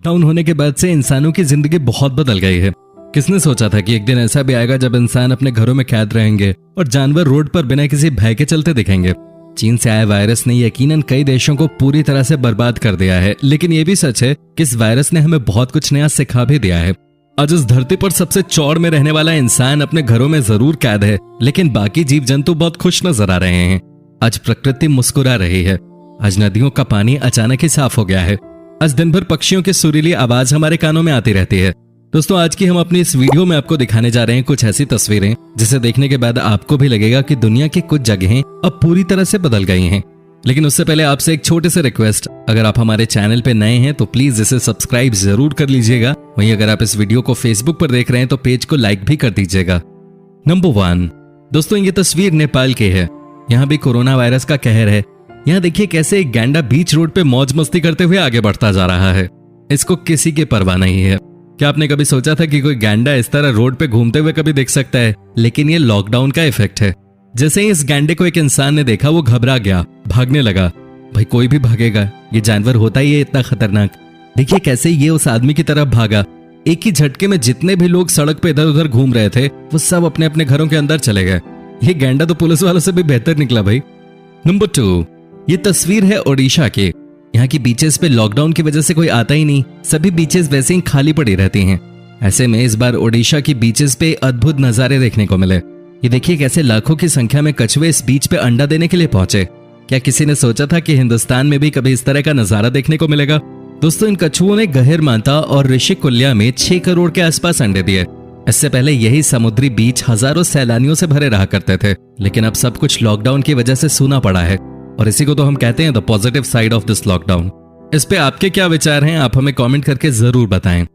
Lockdown होने के बाद से इंसानों की जिंदगी बहुत बदल गई है। किसने सोचा था कि एक दिन ऐसा भी आएगा जब इंसान अपने घरों में कैद रहेंगे और जानवर रोड पर बिना किसी भय के चलते दिखेंगे। चीन से आए वायरस ने यकीनन कई देशों को पूरी तरह से बर्बाद कर दिया है, लेकिन ये भी सच है कि इस वायरस ने हमें बहुत कुछ नया सिखा भी दिया है। आज इस धरती पर सबसे चौड़ में रहने वाला इंसान अपने घरों में जरूर कैद है, लेकिन बाकी जीव जंतु बहुत खुश नजर आ रहे हैं। आज प्रकृति मुस्कुरा रही है। आज नदियों का पानी अचानक ही साफ हो गया है। आज दिन भर पक्षियों की सुरीली आवाज हमारे कानों में आती रहती है। दोस्तों, आज की हम अपनी इस वीडियो में आपको दिखाने जा रहे हैं कुछ ऐसी तस्वीरें जिसे देखने के बाद आपको भी लगेगा कि दुनिया की कुछ जगहें अब पूरी तरह से बदल गई हैं। लेकिन उससे पहले आपसे एक छोटे से रिक्वेस्ट, अगर आप हमारे चैनल पे नए हैं तो प्लीज इसे सब्सक्राइब जरूर कर लीजिएगा। वहीं अगर आप इस वीडियो को फेसबुक पर देख रहे हैं तो पेज को लाइक भी कर दीजिएगा। नंबर 1, दोस्तों ये तस्वीर नेपाल की है। यहाँ भी कोरोना वायरस का कहर है। यहाँ देखिए कैसे एक गैंडा बीच रोड पे मौज मस्ती करते हुए आगे बढ़ता जा रहा है। इसको किसी की परवाह नहीं है। क्या आपने कभी सोचा था कि कोई गैंडा इस तरह रोड पे घूमते हुए कभी देख सकता है? लेकिन ये लॉकडाउन का इफेक्ट है। जैसे ही इस गैंडे को एक इंसान ने देखा वो घबरा गया, भागने लगा। भाई कोई भी भागेगा, ये जानवर होता ही है इतना खतरनाक। देखिए कैसे ये उस आदमी की तरफ भागा। एक ही झटके में जितने भी लोग सड़क पे इधर उधर घूम रहे थे वो सब अपने अपने घरों के अंदर चले गए। ये गैंडा तो पुलिस वालों से भी बेहतर निकला भाई। नंबर 2, ये तस्वीर है ओडिशा की। यहाँ की बीचेस पे लॉकडाउन की वजह से कोई आता ही नहीं। सभी बीचेस वैसे ही खाली पड़ी रहती हैं। ऐसे में इस बार ओडिशा की बीचेस पे अद्भुत नजारे देखने को मिले। ये देखिए कैसे लाखों की संख्या में कछुए इस बीच पे अंडा देने के लिए पहुंचे। क्या किसी ने सोचा था कि हिंदुस्तान में भी कभी इस तरह का नजारा देखने को मिलेगा? दोस्तों, इन कछुओं ने गहिरमाता और ऋषिकुल्या में 6 करोड़ के आसपास अंडे दिए। इससे पहले यही समुद्री बीच हजारों सैलानियों से भरे रहा करते थे, लेकिन अब सब कुछ लॉकडाउन की वजह से सूना पड़ा है। और इसी को तो हम कहते हैं the positive side of this lockdown. इस पे आपके क्या विचार हैं? आप हमें कमेंट करके जरूर बताएं।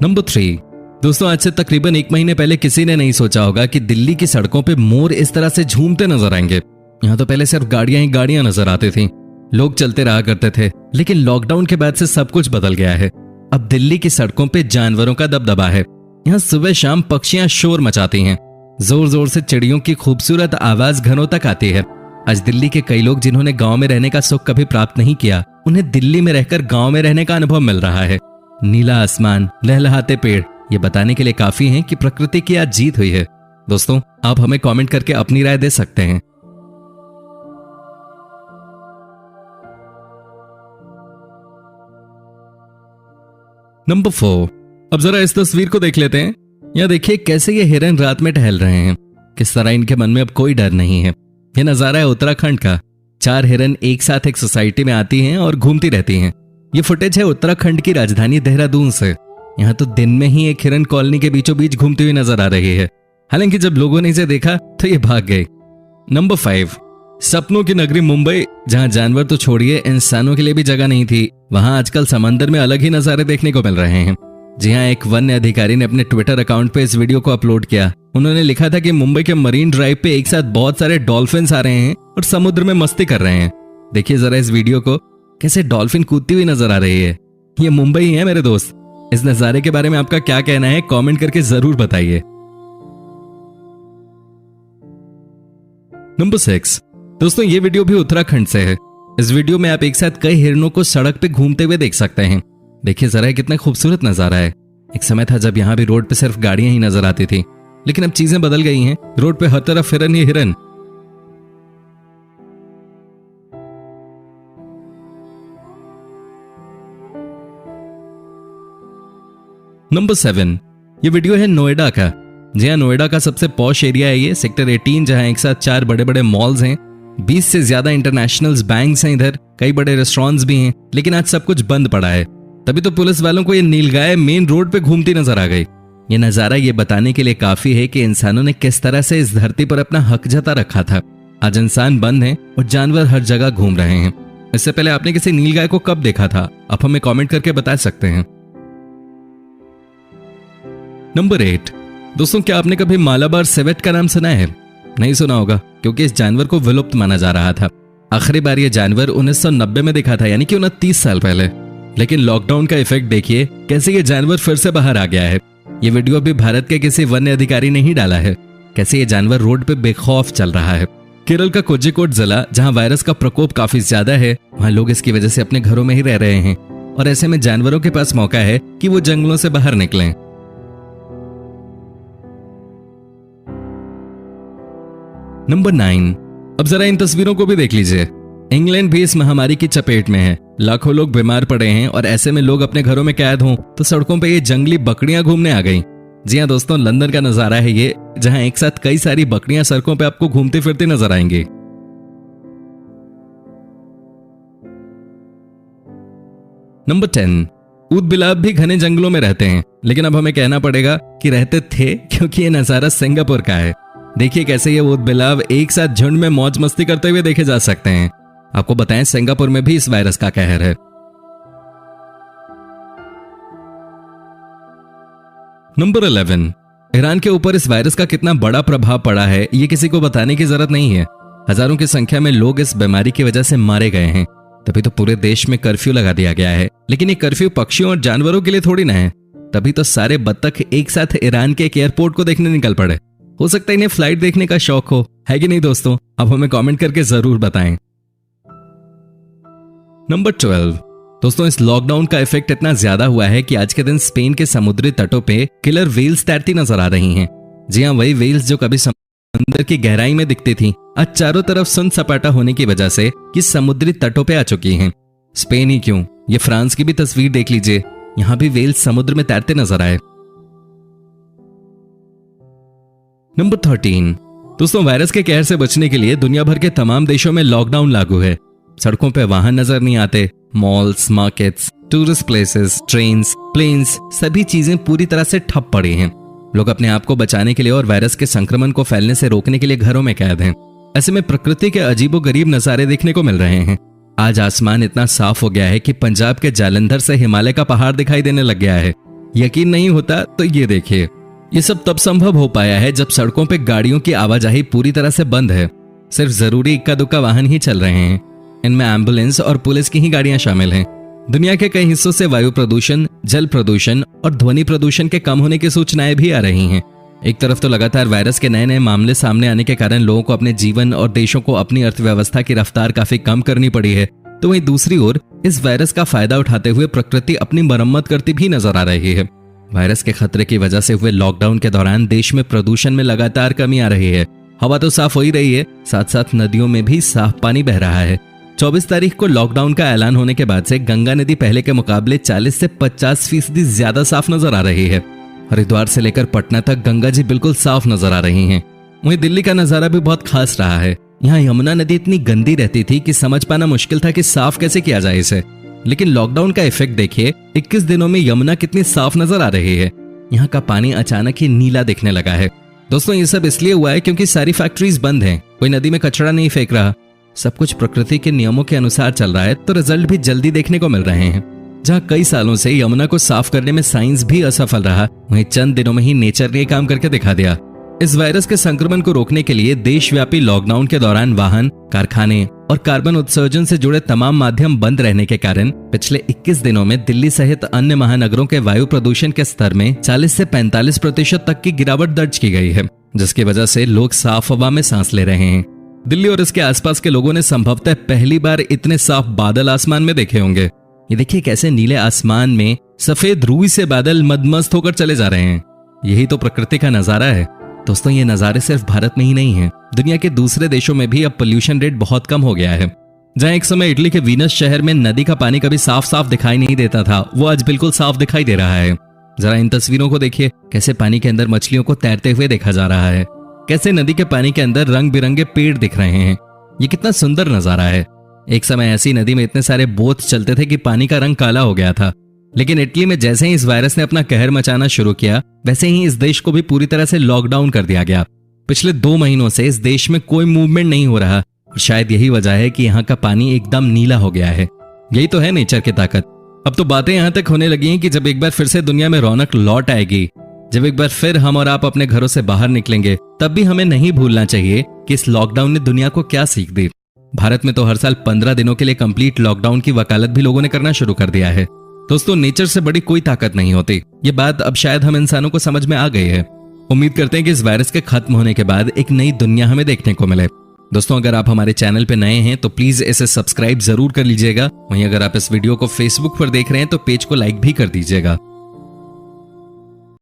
नंबर 3, दोस्तों आज से तकरीबन 1 महीने पहले किसी ने नहीं सोचा होगा कि दिल्ली की सड़कों पे मोर इस तरह से झूमते नजर आएंगे। यहाँ तो पहले सिर्फ गाड़ियां ही गाड़ियां नजर आती थी, लोग चलते रहा करते थे। लेकिन लॉकडाउन के बाद से सब कुछ बदल गया है। अब दिल्ली की सड़कों पे जानवरों का दबदबा है। यहाँ सुबह शाम पक्षियां शोर मचाती हैं। जोर जोर से चिड़ियों की खूबसूरत आवाज घरों तक आती है। आज दिल्ली के कई लोग जिन्होंने गांव में रहने का सुख कभी प्राप्त नहीं किया, उन्हें दिल्ली में रहकर गांव में रहने का अनुभव मिल रहा है। नीला आसमान, लहलहाते पेड़, ये बताने के लिए काफी हैं कि प्रकृति की आज जीत हुई है। दोस्तों, आप हमें कमेंट करके अपनी राय दे सकते हैं। नंबर 4, अब जरा इस तस्वीर को देख लेते हैं। यहाँ देखिए कैसे ये हिरन रात में टहल रहे हैं। किस तरह इनके मन में अब कोई डर नहीं है। यह नजारा है उत्तराखंड का। 4 हिरन एक साथ एक सोसाइटी में आती हैं और घूमती रहती हैं। ये फुटेज है उत्तराखंड की राजधानी देहरादून से। यहाँ तो दिन में ही एक हिरन कॉलोनी के बीचों बीच घूमती हुई नजर आ रही है। हालांकि जब लोगों ने इसे देखा तो ये भाग गए। नंबर 5, सपनों की नगरी मुंबई, जहां जानवर तो छोड़िए इंसानों के लिए भी जगह नहीं थी, वहां आजकल समंदर में अलग ही नजारे देखने को मिल रहे हैं। जी हाँ, एक वन्य अधिकारी ने अपने ट्विटर अकाउंट पे इस वीडियो को अपलोड किया। उन्होंने लिखा था कि मुंबई के मरीन ड्राइव पे एक साथ बहुत सारे डॉल्फिन्स आ रहे हैं और समुद्र में मस्ती कर रहे हैं। देखिए जरा इस वीडियो को, कैसे डॉल्फिन कूदती हुई नजर आ रही है। ये मुंबई है मेरे दोस्त। इस नजारे के बारे में आपका क्या कहना है? कमेंट करके जरूर बताइए। नंबर 6, दोस्तों ये वीडियो भी उत्तराखंड से है। इस वीडियो में आप एक साथ कई हिरणों को सड़क पे घूमते हुए देख सकते हैं। देखिए जरा कितना खूबसूरत नजारा है। एक समय था जब यहाँ भी रोड पे सिर्फ गाड़ियां ही नजर आती थी, लेकिन अब चीजें बदल गई हैं। रोड पे हर तरफ हिरन ही हिरन। नंबर 7, ये वीडियो है नोएडा का। जी हाँ, नोएडा का सबसे पॉश एरिया है ये, सेक्टर 18, जहां एक साथ 4 बड़े बड़े मॉल्स हैं। 20 से ज्यादा इंटरनेशनल बैंक्स हैं इधर, कई बड़े रेस्टोरेंट्स भी हैं। लेकिन आज सब कुछ बंद पड़ा है। तभी तो पुलिस वालों को ये नीलगाय मेन रोड पे घूमती नजर आ गई। ये नजारा ये बताने के लिए काफी है कि इंसानों ने किस तरह से इस धरती पर अपना हक जता रखा था। आज इंसान बंद हैं और जानवर हर जगह घूम रहे हैं। इससे पहले आपने किसी नीलगाय को कब देखा था? आप हमें कमेंट करके बता सकते हैं। नंबर 8, दोस्तों क्या आपने कभी मालाबार सेवेट का नाम सुना है? नहीं सुना होगा, क्योंकि इस जानवर को विलुप्त माना जा रहा था। आखिरी बार यह जानवर 1990 में दिखा था, यानी कि 29 साल पहले। लेकिन लॉकडाउन का इफेक्ट देखिए कैसे ये जानवर फिर से बाहर आ गया है। ये वीडियो भी भारत के किसी वन्य अधिकारी ने ही डाला है। कैसे ये जानवर रोड पे बेखौफ चल रहा है। केरल का कोझिकोड जिला, जहां वायरस का प्रकोप काफी ज्यादा है, वहां लोग इसकी वजह से अपने घरों में ही रह रहे हैं और ऐसे में जानवरों के पास मौका है कि वो जंगलों से बाहर निकलें। नंबर 9, अब जरा इन तस्वीरों को भी देख लीजिए। इंग्लैंड भी इस महामारी की चपेट में है। लाखों लोग बीमार पड़े हैं और ऐसे में लोग अपने घरों में कैद हों तो सड़कों पे ये जंगली बकरियां घूमने आ गईं। जी हाँ दोस्तों, लंदन का नजारा है ये, जहां एक साथ कई सारी बकरियां सड़कों पे आपको घूमती फिरती नजर आएंगी। नंबर 10, ऊद बिलाव भी घने जंगलों में रहते हैं, लेकिन अब हमें कहना पड़ेगा कि रहते थे, क्योंकि ये नजारा सिंगापुर का है। देखिए कैसे ये ऊद बिलाव एक साथ झुंड में मौज मस्ती करते हुए देखे जा सकते हैं। आपको बताएं, सिंगापुर में भी इस वायरस का कहर है। नंबर 11, ईरान के ऊपर इस वायरस का कितना बड़ा प्रभाव पड़ा है ये किसी को बताने की जरूरत नहीं है। हजारों की संख्या में लोग इस बीमारी की वजह से मारे गए हैं। तभी तो पूरे देश में कर्फ्यू लगा दिया गया है। लेकिन ये कर्फ्यू पक्षियों और जानवरों के लिए थोड़ी ना है। तभी तो सारे बत्तख एक साथ ईरान के एक एयरपोर्ट को देखने निकल पड़े। हो सकता है इन्हें फ्लाइट देखने का शौक हो, है कि नहीं दोस्तों? अब हमें कमेंट करके जरूर बताएं। नंबर 12, दोस्तों इस लॉकडाउन का इफेक्ट इतना ज्यादा हुआ है कि आज के दिन स्पेन के समुद्री तटों पे किलर व्हेल्स तैरती नजर आ रही हैं। जी हाँ, वही व्हेल्स जो कभी समंदर की गहराई में दिखती थी, आज चारों तरफ सुन सपाटा होने की वजह से ये समुद्री तटों पे आ चुकी हैं। स्पेन ही क्यों, ये फ्रांस की भी तस्वीर देख लीजिए, यहां भी व्हेल्स समुद्र में तैरते नजर आए। नंबर 13, दोस्तों वायरस के कहर से बचने के लिए दुनिया भर के तमाम देशों में लॉकडाउन लागू है। सड़कों पे वाहन नजर नहीं आते। Malls, markets, tourist places, trains, planes, सभी चीजें पूरी तरह से ठप पड़ी हैं। लोग अपने आप को बचाने के लिए और वायरस के संक्रमण को फैलने से रोकने के लिए घरों में कैद हैं। ऐसे में प्रकृति के अजीबोगरीब नजारे देखने को मिल रहे हैं। आज आसमान इतना साफ हो गया है कि पंजाब के जालंधर से हिमालय का पहाड़ दिखाई देने लग गया है। यकीन नहीं होता तो ये देखिए। ये सब तब संभव हो पाया है जब सड़कों पे गाड़ियों की आवाजाही पूरी तरह से बंद है। सिर्फ जरूरी इक्का दुक्का वाहन ही चल रहे हैं। इनमें एम्बुलेंस और पुलिस की ही गाड़ियां शामिल हैं। दुनिया के कई हिस्सों से वायु प्रदूषण, जल प्रदूषण और ध्वनि प्रदूषण के कम होने की सूचनाएं भी आ रही हैं। एक तरफ तो लगातार वायरस के नए नए मामले सामने आने के कारण लोगों को अपने जीवन और देशों को अपनी अर्थव्यवस्था की रफ्तार काफी कम करनी पड़ी है, तो वहीं दूसरी ओर इस वायरस का फायदा उठाते हुए प्रकृति अपनी मरम्मत करती भी नजर आ रही है। वायरस के खतरे की वजह से हुए लॉकडाउन के दौरान देश में प्रदूषण में लगातार कमी आ रही है। हवा तो साफ हो ही रही है, साथ साथ नदियों में भी साफ पानी बह रहा है। 24 तारीख को लॉकडाउन का ऐलान होने के बाद से गंगा नदी पहले के मुकाबले 40 से 50% ज्यादा साफ नजर आ रही है। हरिद्वार से लेकर पटना तक गंगा जी बिल्कुल साफ नजर आ रही हैं। वहीं दिल्ली का नजारा भी बहुत खास रहा है। यहाँ यमुना नदी इतनी गंदी रहती थी कि समझ पाना मुश्किल था कि साफ कैसे किया जाए इसे। लेकिन लॉकडाउन का इफेक्ट देखिए, 21 दिनों में यमुना कितनी साफ नजर आ रही है। यहाँ का पानी अचानक ही नीला दिखने लगा है। दोस्तों ये सब इसलिए हुआ है क्योंकि सारी फैक्ट्रीज बंद हैं, कोई नदी में कचरा नहीं फेंक रहा, सब कुछ प्रकृति के नियमों के अनुसार चल रहा है, तो रिजल्ट भी जल्दी देखने को मिल रहे हैं। जहाँ कई सालों से यमुना को साफ करने में साइंस भी असफल रहा, वहीं चंद दिनों में ही नेचर ने काम करके दिखा दिया। इस वायरस के संक्रमण को रोकने के लिए देशव्यापी लॉकडाउन के दौरान वाहन, कारखाने और कार्बन उत्सर्जन से जुड़े तमाम माध्यम बंद रहने के कारण पिछले 21 दिनों में दिल्ली सहित अन्य महानगरों के वायु प्रदूषण के स्तर में 40 से 45% तक की गिरावट दर्ज की गई है, जिसकी वजह से लोग साफ हवा में सांस ले रहे हैं। दिल्ली और इसके आसपास के लोगों ने संभवतः पहली बार इतने साफ बादल आसमान में देखे होंगे। ये देखिए कैसे नीले आसमान में सफेद रूई से बादल मदमस्त होकर चले जा रहे हैं। यही तो प्रकृति का नजारा है। दोस्तों ये नजारे सिर्फ भारत में ही नहीं है, दुनिया के दूसरे देशों में भी अब पोल्यूशन रेट बहुत कम हो गया है। जहां एक समय इटली के वीनस शहर में नदी का पानी कभी साफ साफ दिखाई नहीं देता था, वो आज बिल्कुल साफ दिखाई दे रहा है। जरा इन तस्वीरों को देखिए, कैसे पानी के अंदर मछलियों को तैरते हुए देखा जा रहा है, कैसे नदी के पानी के अंदर रंग बिरंगे पेड़ दिख रहे हैं। ये कितना सुंदर नजारा है। एक समय ऐसी नदी में इतने सारे बोट चलते थे कि पानी का रंग काला हो गया था। लेकिन इटली में जैसे ही इस वायरस ने अपना कहर मचाना शुरू किया, वैसे ही इस देश को भी पूरी तरह से लॉकडाउन कर दिया गया। पिछले 2 महीनों से इस देश में कोई मूवमेंट नहीं हो रहा और शायद यही वजह है कि यहाँ का पानी एकदम नीला हो गया है। यही तो है नेचर की ताकत। अब तो बातें यहाँ तक होने लगी हैं कि जब एक बार फिर से दुनिया में रौनक लौट आएगी, जब एक बार फिर हम और आप अपने घरों से बाहर निकलेंगे, तब भी हमें नहीं भूलना चाहिए कि इस लॉकडाउन ने दुनिया को क्या सीख दी। भारत में तो हर साल 15 दिनों के लिए कंप्लीट लॉकडाउन की वकालत भी लोगों ने करना शुरू कर दिया है। दोस्तों नेचर से बड़ी कोई ताकत नहीं होती, ये बात अब शायद हम इंसानों को समझ में आ गई है। उम्मीद करते हैं कि इस वायरस के खत्म होने के बाद एक नई दुनिया हमें देखने को मिले। दोस्तों, अगर आप हमारे चैनल पे नए हैं तो प्लीज इसे सब्सक्राइब जरूर कर लीजिएगा। वहीं अगर आप इस वीडियो को फेसबुक पर देख रहे हैं तो पेज को लाइक भी कर दीजिएगा।